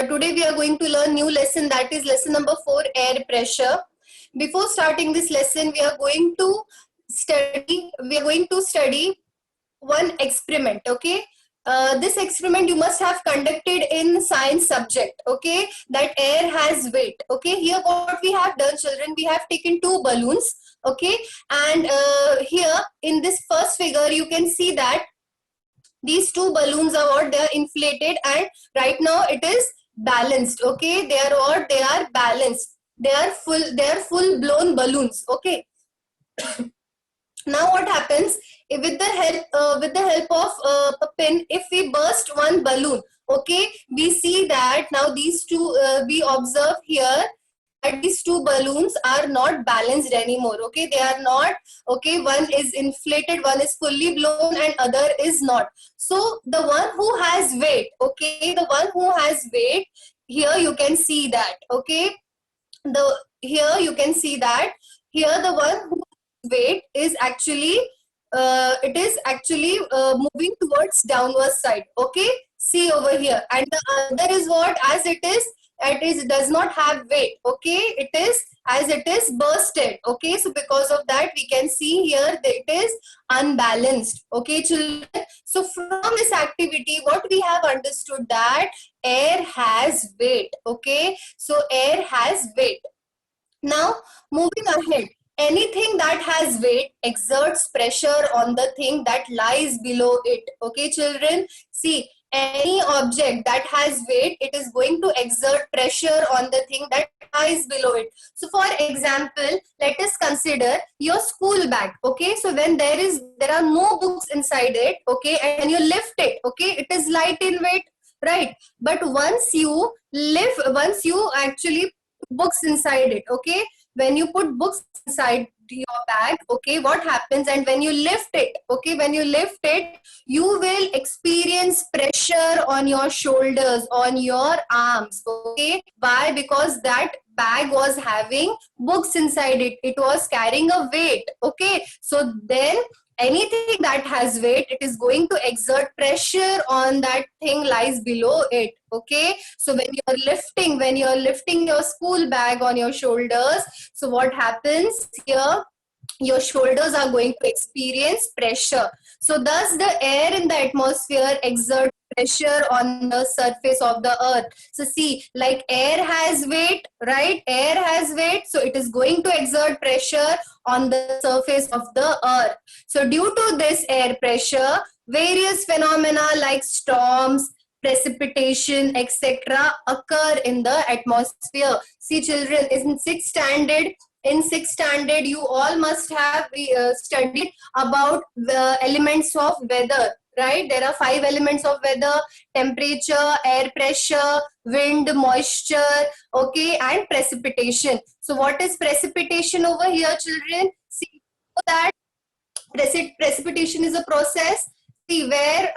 Today we are going to learn new lesson, that is lesson number 4, air pressure. Before starting this lesson, we are going to study one experiment. Okay, this experiment you must have conducted in science subject. Okay, that air has weight. Okay, here what we have done, children, we have taken two balloons. Okay, and here in this first figure you can see that these two balloons are what, they are inflated, and right now it is balanced. Okay, they are what, they are balanced, they are full blown balloons. Okay, now what happens, with the help of a pin, if we burst one balloon, okay, we see that now these two we observe here that these two balloons are not balanced anymore. Okay, they are not. Okay, one is inflated, one is fully blown, and other is not. So the one who has weight, okay, the one who has weight, here you can see that. Okay, here you can see that here the one who has weight is actually it is actually moving towards downward side. Okay, see over here, and the other is what, as it does not have weight. Okay, it is as it is bursted. Okay, so because of that we can see here that it is unbalanced. Okay, children, so from this activity what we have understood, that air has weight. Okay, so air has weight. Now moving ahead, anything that has weight exerts pressure on the thing that lies below it. Okay, children, see, any object that has weight, it is going to exert pressure on the thing that lies below it. So for example, let us consider your school bag. Okay, so when there are no books inside it, okay, and you lift it, okay, it is light in weight, right? But once you actually books inside it, okay, when you put books inside your bag, okay, what happens, and when you lift it, okay, when you lift it, you will experience pressure on your shoulders, on your arms. Okay, why? Because that bag was having books inside it, it was carrying a weight. Okay, so then anything that has weight, it is going to exert pressure on that thing lies below it. Okay, so when you're lifting your school bag on your shoulders, so what happens here, your shoulders are going to experience pressure. So thus the air in the atmosphere exerts pressure on the surface of the earth. So see, like air has weight, right? Air has weight, so it is going to exert pressure on the surface of the earth. So due to this air pressure, various phenomena like storms, precipitation, etc. occur in the atmosphere. See, children, in sixth standard you all must have studied about the elements of weather, right? There are 5 elements of weather: temperature, air pressure, wind, moisture, okay, and precipitation. So what is precipitation over here, children? See, that precipitation is a process, see, where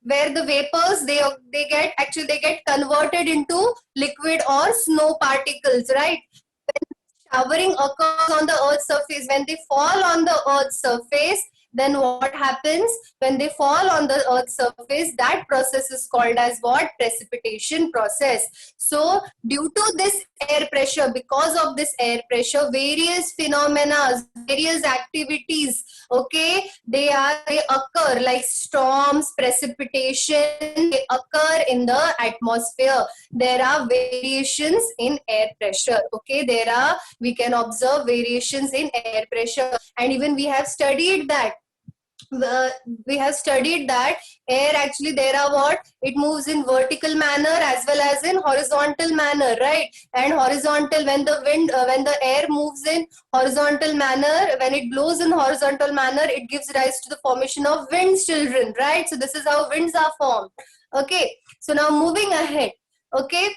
the vapors, they get converted into liquid or snow particles, right? Showering occurs on the earth's surface, when they fall on the earth's surface, then what happens, when they fall on the earth's surface, that process is called as what? Precipitation process. So due to this air pressure, because of this air pressure, various phenomena, various activities, okay, they occur, like storms, precipitation, they occur in the atmosphere. There are variations in air pressure. Okay, we can observe variations in air pressure, and even we have studied that air, actually, there are what, it moves in vertical manner as well as in horizontal manner, right? And horizontal, when the air moves in horizontal manner, when it blows in horizontal manner, it gives rise to the formation of winds, children, right? So this is how winds are formed. Okay, so now moving ahead, okay,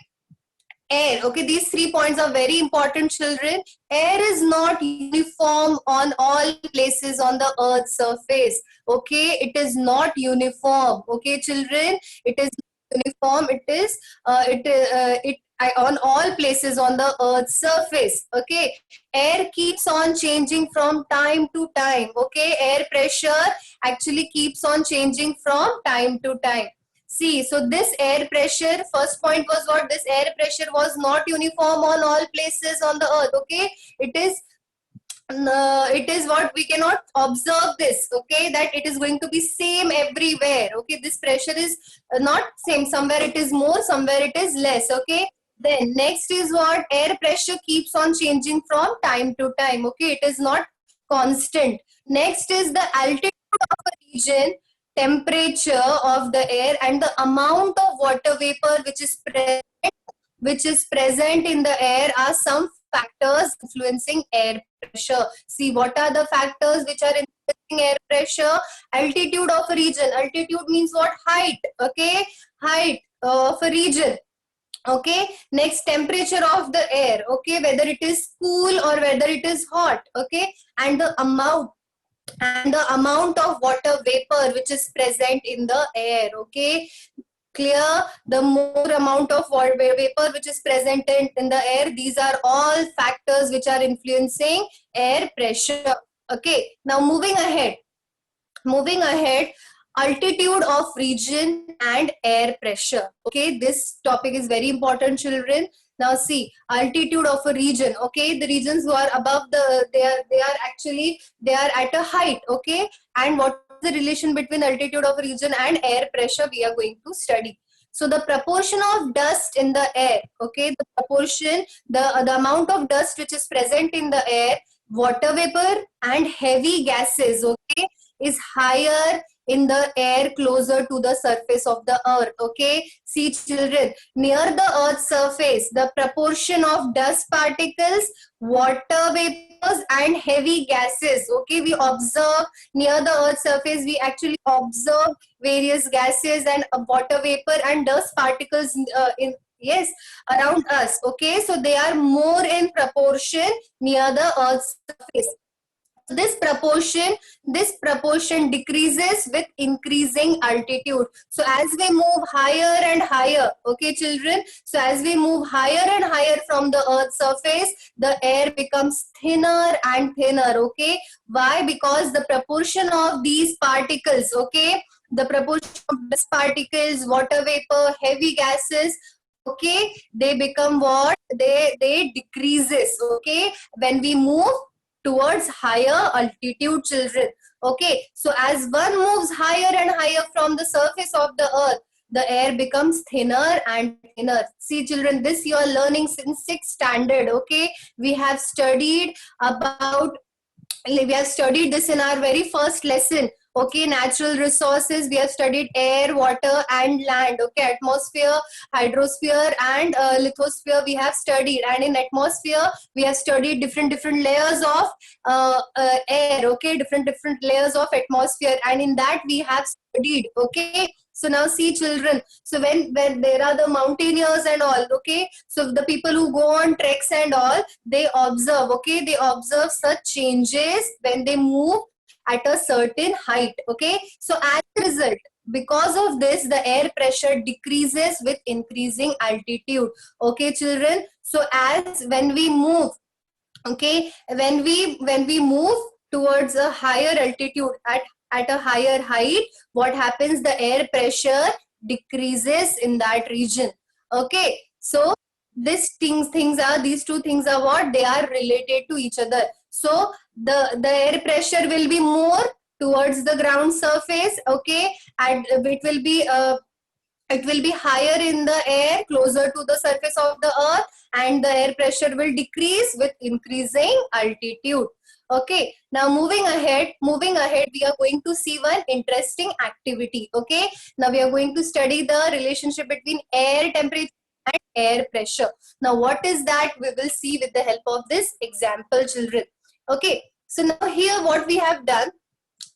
air, okay, these 3 points are very important, children. Air is not uniform on all places on the earth's surface. Okay, it is not uniform. Okay, children, it is uniform. It is on all places on the earth's surface. Okay, air keeps on changing from time to time. Okay, air pressure actually keeps on changing from time to time. See, so this air pressure, first point was what? This air pressure was not uniform on all places on the earth. Okay, it is what we cannot observe this. Okay, that it is going to be same everywhere. Okay, this pressure is not same. Somewhere it is more, somewhere it is less. Okay. Then next is what? Air pressure keeps on changing from time to time. Okay, it is not constant. Next is the altitude of a region, temperature of the air, and the amount of water vapor which is present in the air are some factors influencing air pressure. See, what are the factors which are influencing air pressure? Altitude of a region. Altitude means what? Height. Okay, height of a region. Okay, next, temperature of the air. Okay, whether it is cool or whether it is hot. Okay, and the amount of water vapor which is present in the air. Okay, clear? The more amount of water vapor which is present in the air, these are all factors which are influencing air pressure. Okay, now moving ahead, altitude of region and air pressure. Okay, this topic is very important, children. Now see, altitude of a region. Okay, the regions who are above they are at a height. Okay, and what is the relation between altitude of a region and air pressure we are going to study. So the proportion of dust in the air. Okay, the proportion, the amount of dust which is present in the air, water vapor and heavy gases. Okay, is higher in the air closer to the surface of the earth. Okay, see children, near the earth's surface, the proportion of dust particles, water vapors and heavy gases. Okay, we observe near the earth's surface, we actually observe various gases and water vapor and dust particles in yes, around us. Okay, so they are more in proportion near the earth's surface. This proportion decreases with increasing altitude. So as we move higher and higher, okay children, so as we move higher and higher from the earth's surface, the air becomes thinner and thinner. Okay, why? Because the proportion of these particles, okay, the proportion of dust particles, water vapor, heavy gases, okay, they become what? They decreases. Okay, when we move towards higher altitude, children. Okay, so as one moves higher and higher from the surface of the earth, the air becomes thinner and thinner. See children, this you are learning since 6th standard. Okay, we have studied this in our very first lesson. Okay, natural resources, we have studied air, water and land. Okay, atmosphere, hydrosphere and lithosphere we have studied, and in atmosphere we have studied different layers of air. Okay, different layers of atmosphere, and in that we have studied. Okay, so now see children, so when there are the mountaineers and all, okay, so the people who go on treks and all, they observe. Okay, they observe such changes when they move at a certain height. Okay, so as a result, because of this, the air pressure decreases with increasing altitude. Okay children, so as when we move, okay, when we move towards a higher altitude, at a higher height, what happens? The air pressure decreases in that region. Okay, so these two things are what? They are related to each other. So the air pressure will be more towards the ground surface. Okay, and it will be higher in the air closer to the surface of the earth, and the air pressure will decrease with increasing altitude. Okay, now moving ahead, we are going to see one interesting activity. Okay, now we are going to study the relationship between air temperature and air pressure. Now what is that? We will see with the help of this example, children. Okay, so now here what we have done,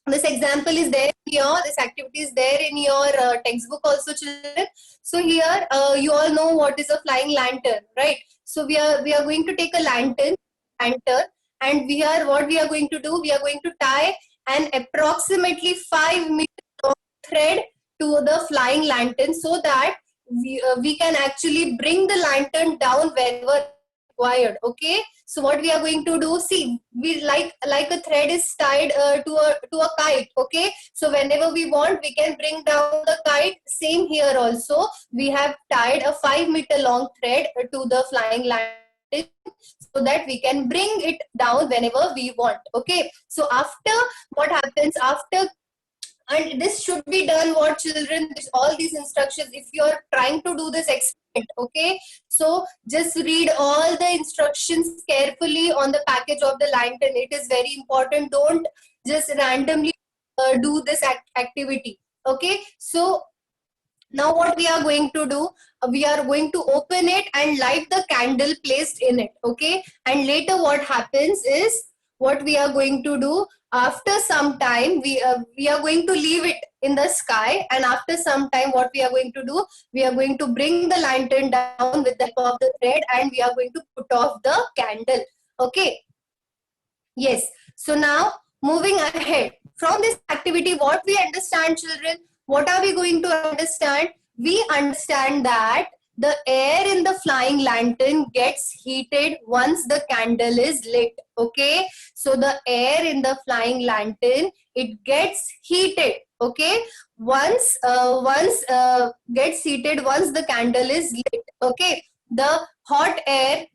this example is there in your, this activity is there in your textbook also, children. So here you all know what is a flying lantern, right? So we are going to take a lantern, and what we are going to do, we are going to tie an approximately 5 meter long thread to the flying lantern, so that we can actually bring the lantern down wherever required. Okay, so what we are going to do, see, we like a thread is tied to a kite. Okay, so whenever we want, we can bring down the kite. Same here also, we have tied a 5-meter long thread to the flying lantern so that we can bring it down whenever we want. Okay, so after, what happens after, and this should be done, what children, all these instructions, if you are trying to do this experiment, okay, so just read all the instructions carefully on the package of the lantern. It is very important. Don't just randomly do this activity. Okay, so now what we are going to do, we are going to open it and light the candle placed in it. Okay, and later what happens is, what we are going to do, after some time, we are going to leave it in the sky, and after some time, what we are going to do, we are going to bring the lantern down with the help of the thread, and we are going to put off the candle. Okay, yes. So now, moving ahead from this activity, what we understand, children, what are we going to understand? We understand that the air in the flying lantern gets heated once the candle is lit. Okay, so the air in the flying lantern, it gets heated. Okay, once gets heated once the candle is lit. Okay, the hot air.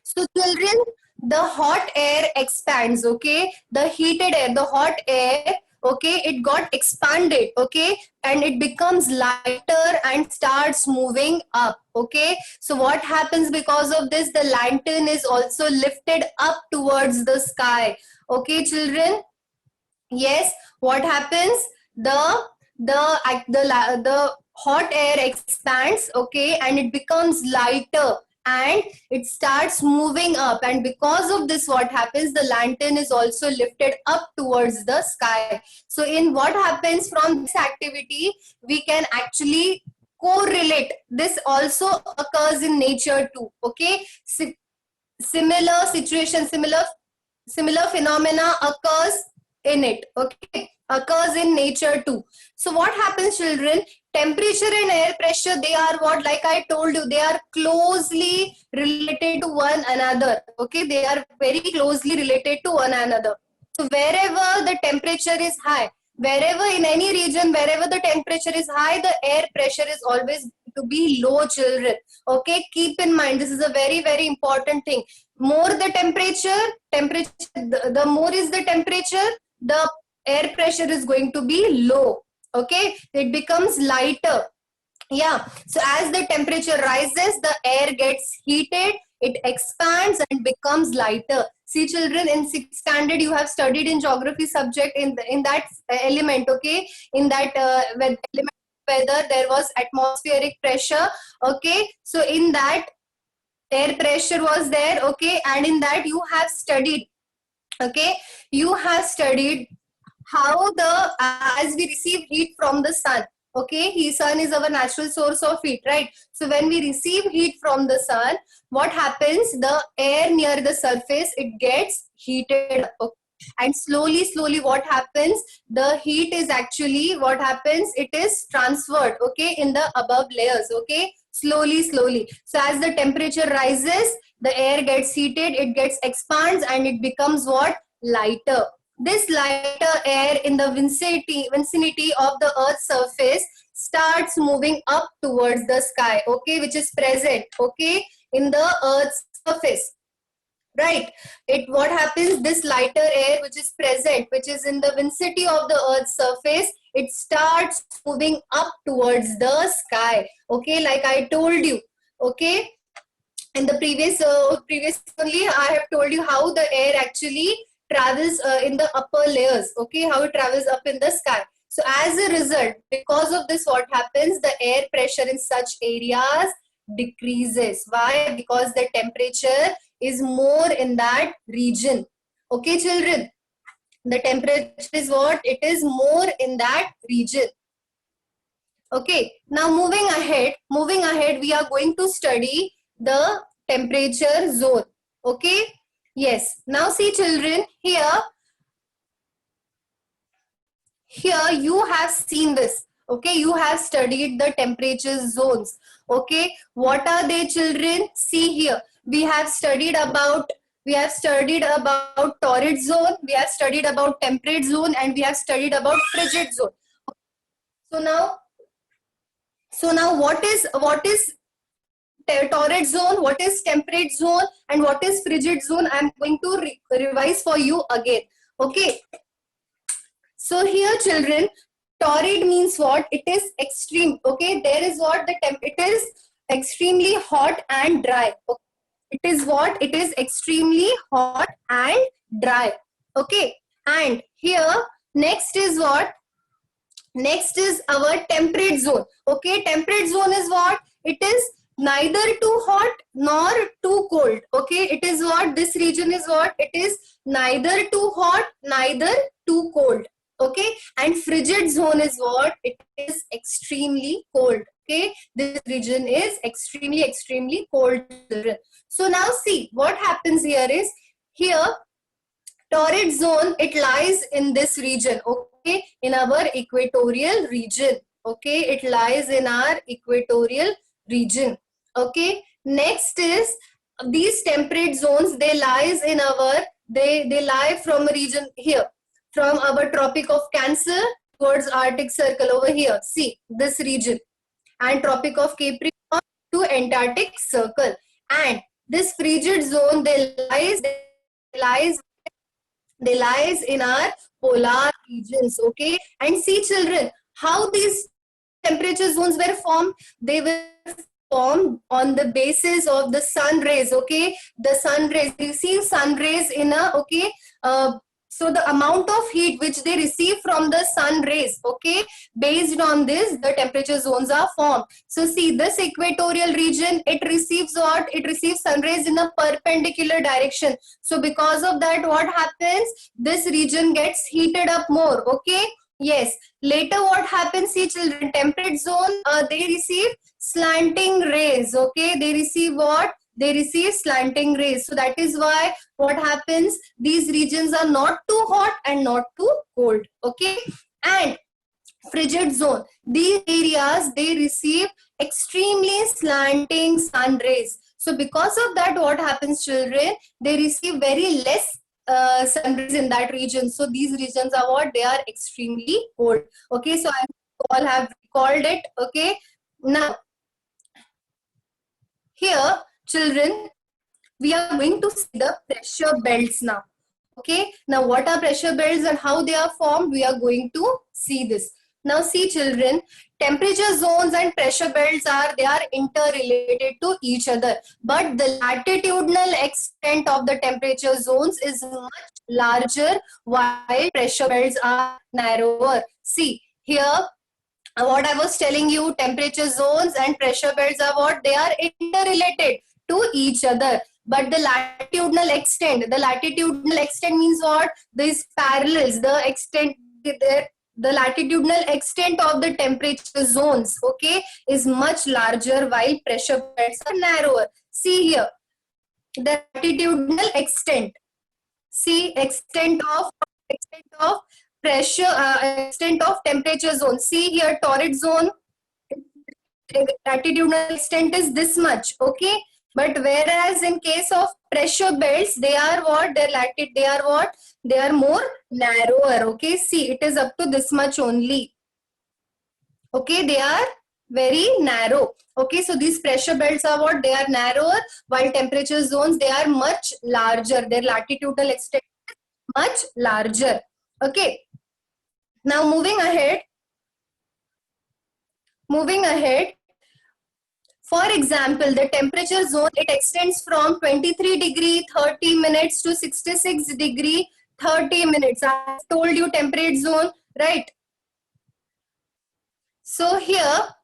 So children, the hot air expands. Okay, the heated air, the hot air, okay, it got expanded. Okay, and it becomes lighter and starts moving up. Okay, so what happens because of this, the lantern is also lifted up towards the sky. Okay, children, yes, what happens, the hot air expands. Okay, and it becomes lighter and it starts moving up, and because of this, what happens, the lantern is also lifted up towards the sky. So in what happens from this activity, we can actually correlate. This also occurs in nature too. Okay, similar situation, similar phenomena occurs in it. Okay, occurs in nature too. So what happens, children, temperature and air pressure, they are what, like I told you, they are closely related to one another. Okay, they are very closely related to one another. So wherever the temperature is high, wherever in any region, wherever the temperature is high, the air pressure is always to be low, children. Okay, keep in mind, this is a very, very important thing. More the temperature, the more is the temperature, the air pressure is going to be low. Okay, it becomes lighter. Yeah, so as the temperature rises, the air gets heated, it expands and becomes lighter. See, children, in 6th standard, you have studied in geography subject, in that element. Okay, in that element, whether there was atmospheric pressure. Okay, so in that, air pressure was there. Okay, and in that you have studied. Okay, you have studied how the as we receive heat from the sun. Okay, sun is our natural source of heat, right? So when we receive heat from the sun, what happens, the air near the surface, it gets heated up. Okay? And slowly what happens, the heat is actually, what happens, it is transferred. Okay, in the above layers. Okay, slowly. So as the temperature rises, the air gets heated, it gets expands, and it becomes what, lighter. This lighter air in the vicinity of the Earth's surface starts moving up towards the sky. Okay, which is present. Okay, in the Earth's surface. Right, it, what happens, this lighter air which is present, which is in the vicinity of the Earth's surface, it starts moving up towards the sky. Okay, like I told you. Okay, in the previous only I have told you how the air actually travels in the upper layers. Okay, how it travels up in the sky. So as a result, because of this, what happens, the air pressure in such areas decreases. Why? Because the temperature is more in that region. Okay, children, the temperature is what, it is more in that region. Okay, now moving ahead, we are going to study the temperature zone. Okay, yes, now see, children, here you have seen this. Okay, you have studied the temperature zones. Okay, what are they, children? See here, we have studied about torrid zone, we have studied about temperate zone, and we have studied about frigid zone. So now, what is torrid zone, what is temperate zone, and what is frigid zone? I'm going to revise for you again. Okay, so here, children, torrid means what? It is extreme. Okay, there is what the temp. It is extremely hot and dry. Okay? It is what? It is extremely hot and dry. Okay, and here next is what? Next is our temperate zone. Okay, temperate zone is what? It is neither too hot nor too cold. Okay, it is what? This region is what? It is neither too hot, neither too cold. Okay, and frigid zone is what? It is extremely cold. Okay, this region is extremely cold. So now see what happens here is, here torrid zone, it lies in this region. Okay, in our equatorial region. Okay, it lies in our equatorial region. Okay, next is these temperate zones, they lies in our, they lie from a region here, from our Tropic of Cancer towards Arctic Circle over here. See this region, and Tropic of Capricorn to Antarctic Circle. And this frigid zone, they lies in our polar regions. Okay, and see children, how these temperature zones were formed. They were formed on the basis of the sun rays. Okay, the sun rays, receive sun rays in a, okay, so the amount of heat which they receive from the sun rays, okay, based on this the temperature zones are formed. So see this equatorial region, it receives what? It receives sun rays in a perpendicular direction. So because of that, what happens? This region gets heated up more. Okay, yes. Later what happens? See children, temperate zone, they receive slanting rays. Okay, they receive what? They receive slanting rays. So that is why what happens? These regions are not too hot and not too cold. Okay, and frigid zone, these areas, they receive extremely slanting sun rays. So because of that, what happens, children? They receive very less sun rays in that region. So these regions are what? They are extremely cold. Okay, so I all have recalled it. Okay, now here, children, we are going to see the pressure belts now. Okay, now what are pressure belts and how they are formed? We are going to see this. Now see children, temperature zones and pressure belts are, they are interrelated to each other, but the latitudinal extent of the temperature zones is much larger while pressure belts are narrower. See here, what I was telling you, temperature zones and pressure belts are what? They are interrelated to each other. But the latitudinal extent means what? These parallels, the extent, the latitudinal extent of the temperature zones, okay, is much larger while pressure belts are narrower. See here, the latitudinal extent. See, extent of pressure, extent of temperature zone. See here, torrid zone, latitudinal extent is this much, okay? But whereas in case of pressure belts, they are what? They are more narrower, okay? See, it is up to this much only. Okay, they are very narrow. Okay, so these pressure belts are what? They are narrower, while temperature zones, they are much larger. Their latitudinal extent is much larger. Okay, now moving ahead, for example, the temperature zone, it extends from 23 degree 30 minutes to 66 degree 30 minutes. I have told you temperate zone, right? So here,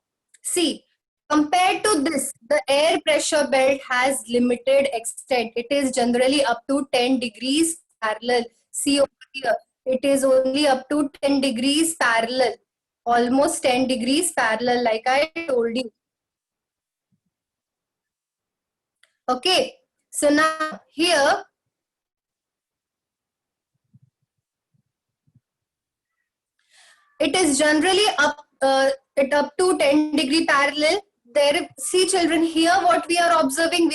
see, compared to this, the air pressure belt has limited extent. It is generally up to 10 degrees parallel. See over here, it is only up to 10 degrees parallel, almost 10 degrees parallel, like I told you. Okay, so now here, it is generally up it up to 10° parallel. There, see children, here what we are observing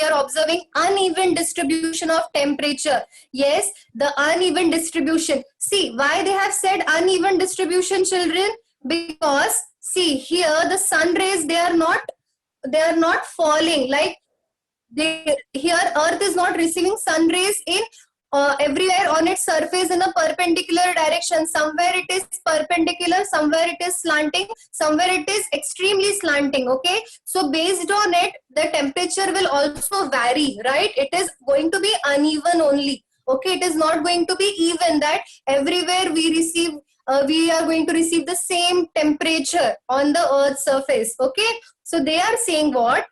uneven distribution of temperature. Yes, the uneven distribution. See why they have said uneven distribution, children? Because see here the sun rays, they are not falling like here earth is not receiving sun rays in everywhere on its surface in a perpendicular direction. Somewhere it is perpendicular, somewhere it is slanting, somewhere it is extremely slanting. Okay, so based on it the temperature will also vary, right? It is going to be uneven only. Okay, it is not going to be even, that everywhere we are going to receive the same temperature on the earth's surface. Okay, so they are saying what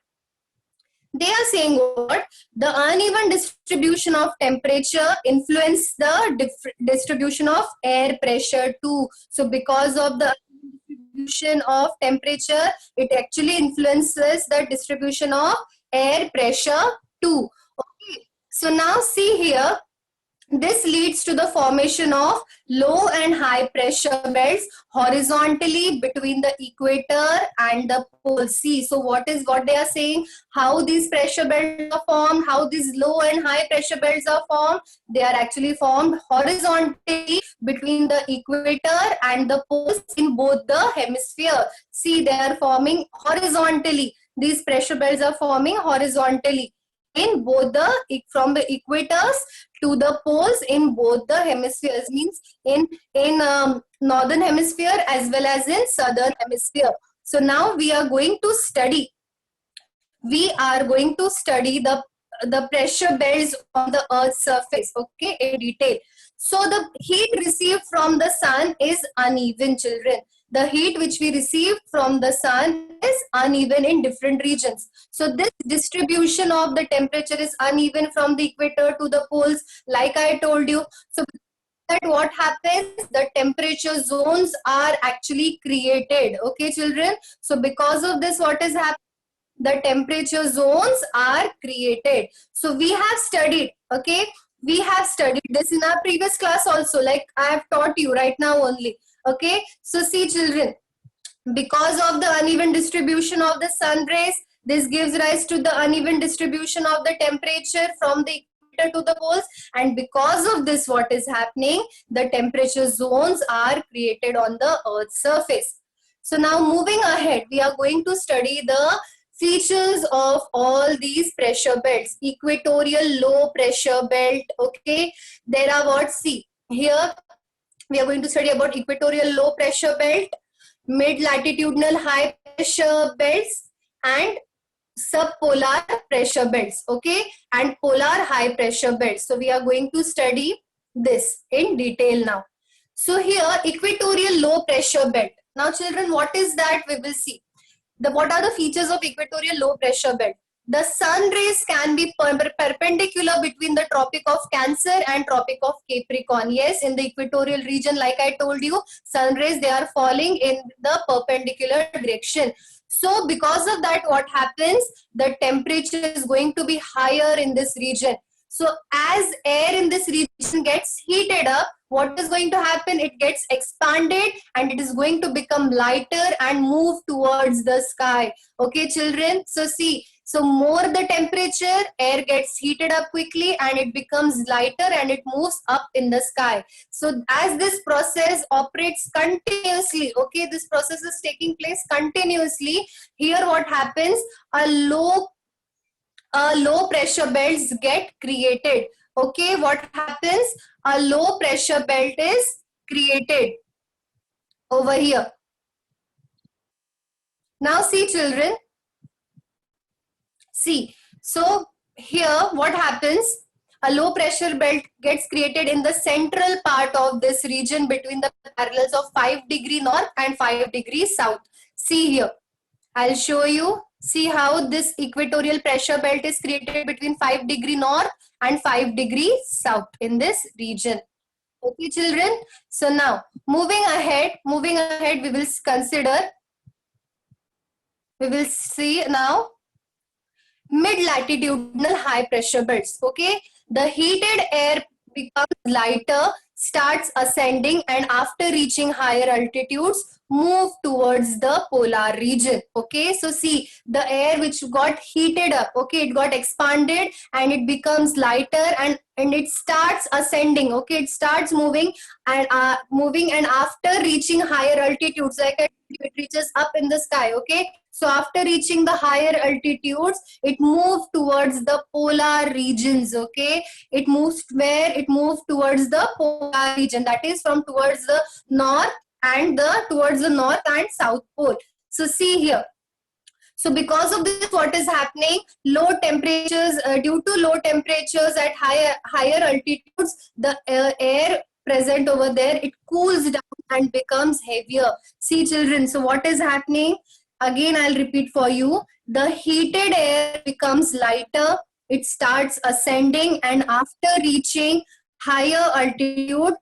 the uneven distribution of temperature influence the distribution of air pressure too. So because of the distribution of temperature, it actually influences the distribution of air pressure too. Okay, so now see here, this leads to the formation of low and high pressure belts horizontally between the equator and the pole. See, so what they are saying, how these pressure belts are formed, how these low and high pressure belts are formed. They are actually formed horizontally between the equator and the poles in both the hemisphere. See, they are forming horizontally. These pressure belts are forming horizontally in both from the equators to the poles in both the hemispheres, means in northern hemisphere as well as in southern hemisphere. So now we are going to study the pressure belts on the earth's surface, okay, in detail. So the heat received from the sun is uneven, children. The heat which we receive from the sun is uneven in different regions. So this distribution of the temperature is uneven from the equator to the poles, like I told you. So that what happens, the temperature zones are actually created. Okay, children. So because of this, what is happening? The temperature zones are created. So we have studied, okay, we have studied this in our previous class also, like I have taught you right now only. Okay, so see children, because of the uneven distribution of the sun rays, this gives rise to the uneven distribution of the temperature from the equator to the poles, and because of this, what is happening, the temperature zones are created on the earth's surface. So now moving ahead, we are going to study the features of all these pressure belts. Equatorial low pressure belt, okay, there are what, see here we are going to study about equatorial low pressure belt, mid latitudinal high pressure belts, and subpolar pressure belts, okay, and polar high pressure belts. So we are going to study this in detail now. So here equatorial low pressure belt. Now children, what is that? We will see. What are the features of equatorial low pressure belt? The sun rays can be perpendicular between the Tropic of Cancer and Tropic of Capricorn. Yes, in the equatorial region, like I told you, sun rays, they are falling in the perpendicular direction. So because of that, what happens? The temperature is going to be higher in this region. So as air in this region gets heated up, what is going to happen? It gets expanded and it is going to become lighter and move towards the sky. Okay, children? So see, so more the temperature, air gets heated up quickly and it becomes lighter and it moves up in the sky. So as this process operates continuously, okay, this process is taking place continuously. Here what happens? Low pressure belts get created. Okay, what happens? A low pressure belt is created over here. Now see children, see, so here what happens? A low pressure belt gets created in the central part of this region between the parallels of 5° north and 5° south. See here, I'll show you. See how this equatorial pressure belt is created between 5° north and 5° south in this region. Okay, children. So now moving ahead, we will consider, we will see now mid-latitudinal high pressure belts. Okay, the heated air becomes lighter starts ascending, and after reaching higher altitudes, move towards the polar region. Okay, so see the air which got heated up, okay, it got expanded and it becomes lighter, and it starts ascending. Okay, it starts moving and after reaching higher altitudes, like it reaches up in the sky. Okay, so after reaching the higher altitudes, it moves towards the polar regions. Okay, it moves where? It moves towards the polar region, that is from towards the north and towards the north and south pole. So see here. So because of this, what is happening? Low temperatures, due to low temperatures at higher altitudes, the air present over there, it cools down and becomes heavier. See children, so what is happening? Again, I'll repeat for you. The heated air becomes lighter, it starts ascending, and after reaching higher altitude,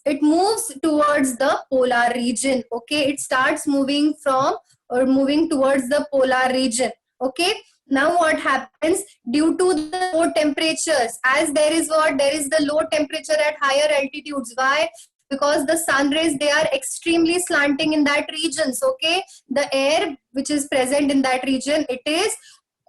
it moves towards the polar region. Okay, it starts moving towards the polar region. Okay, now what happens? Due to the low temperatures, as there is the low temperature at higher altitudes. Why? Because the sun rays, they are extremely slanting in that regions. Okay, the air which is present in that region, it is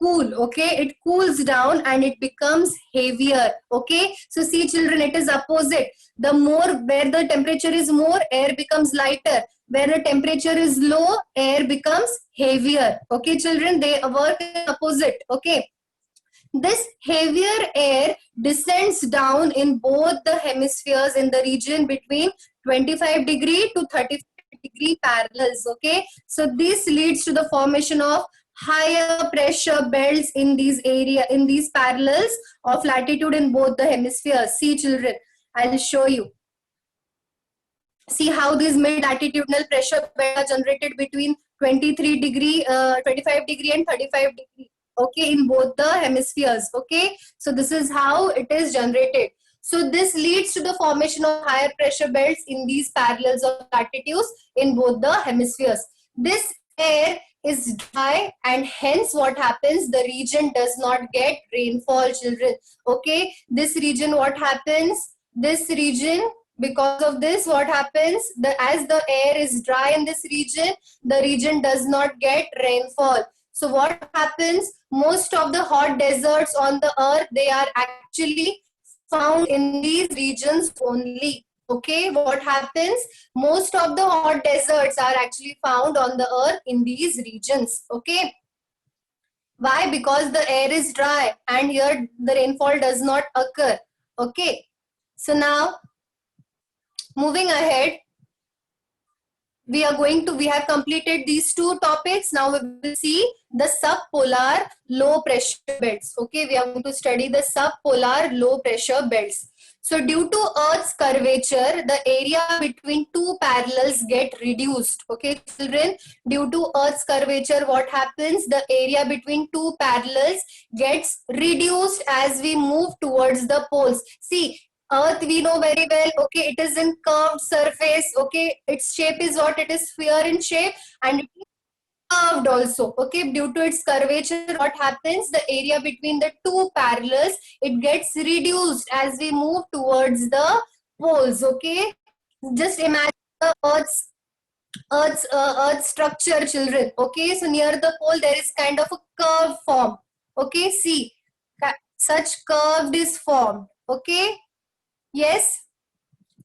cool. Okay, it cools down and it becomes heavier. Okay, so see children, it is opposite. The more, where the temperature is more, air becomes lighter. Where the temperature is low, air becomes heavier. Okay children, they work in opposite. Okay, this heavier air descends down in both the hemispheres in the region between 25° to 35° parallels. Okay, so this leads to the formation of higher pressure belts in these parallels of latitude in both the hemispheres. See children, I'll show you. See how these mid-latitudinal pressure belts are generated between 25° and 35°. Okay, in both the hemispheres. Okay, so this is how it is generated. So this leads to the formation of higher pressure belts in these parallels of latitudes in both the hemispheres. This air is dry, and hence what happens? The region does not get rainfall, children. Okay, this region, what happens? This region, because of this, what happens? As the air is dry in this region, the region does not get rainfall. So what happens? Most of the hot deserts on the earth, they are actually found in these regions only. Okay, what happens? Most of the hot deserts are actually found on the earth in these regions. Okay, why? Because the air is dry and here the rainfall does not occur. Okay, so now moving ahead, we have completed these two topics. Now we will see the subpolar low pressure belts. Okay, we are going to study the subpolar low pressure belts. So due to Earth's curvature, the area between two parallels get reduced. Okay, children, due to Earth's curvature, what happens? The area between two parallels gets reduced as we move towards the poles. See, Earth, we know very well, okay, it is in curved surface. Okay, its shape is what? It is sphere in shape, and it is curved also. Okay, due to its curvature, what happens? The area between the two parallels, it gets reduced as we move towards the poles. Okay, just imagine the Earth's structure, children. Okay, so near the pole there is kind of a curve form. Okay, see, such curved is formed. Okay, yes.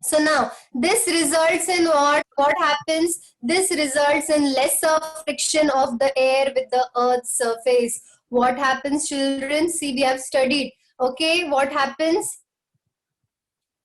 So now this results in what? What happens? This results in lesser friction of the air with the Earth's surface. What happens, children? See, we have studied. Okay, what happens?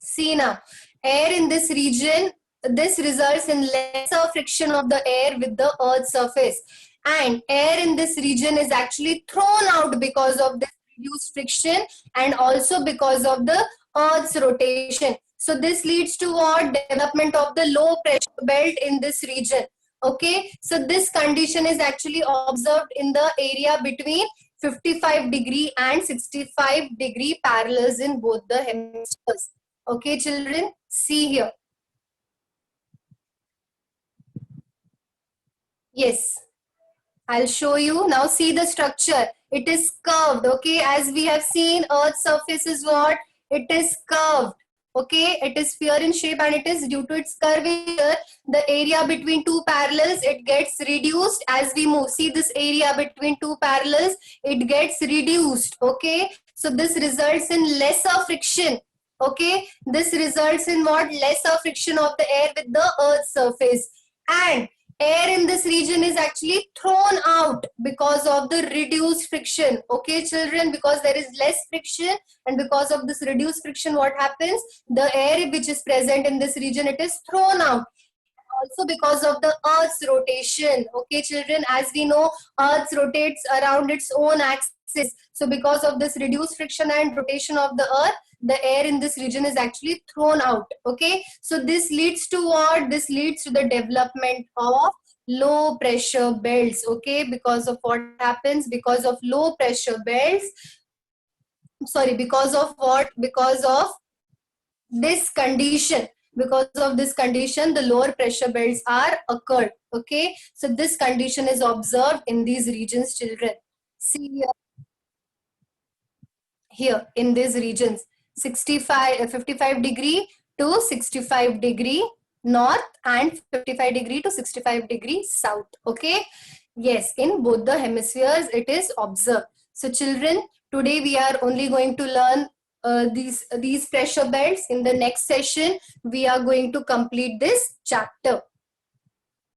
See now, air in this region, this results in lesser friction of the air with the Earth's surface. And air in this region is actually thrown out because of this reduced friction and also because of the Earth's rotation. So this leads to what? Development of the low pressure belt in this region. Okay, so this condition is actually observed in the area between 55° and 65° parallels in both the hemispheres. Okay, children, see here. Yes, I'll show you. Now see the structure. It is curved. Okay, as we have seen, Earth's surface is what? It is curved. Okay, it is sphere in shape and it is due to its curvature. The area between two parallels, it gets reduced as we move. See this area between two parallels, it gets reduced. Okay, so this results in lesser friction. Okay, this results in what? Lesser friction of the air with the earth's surface. And air in this region is actually thrown out because of the reduced friction. Okay, children, because there is less friction and because of this reduced friction, what happens? The air which is present in this region, it is thrown out. Also because of the earth's rotation. Okay, children, as we know, earth rotates around its own axis. So because of this reduced friction and rotation of the earth, the air in this region is actually thrown out. Okay, so this leads to what? This leads to the development of low pressure belts. Okay, because of what happens? Because of low pressure belts, sorry, because of what? Because of this condition. Because of this condition, the lower pressure belts are occurred. Okay, so this condition is observed in these regions, children. See here in these regions, 55 degree to 65 degree north and 55 degree to 65 degree south. Okay, yes, in both the hemispheres it is observed. So children, today we are only going to learn these pressure belts. In the next session we are going to complete this chapter.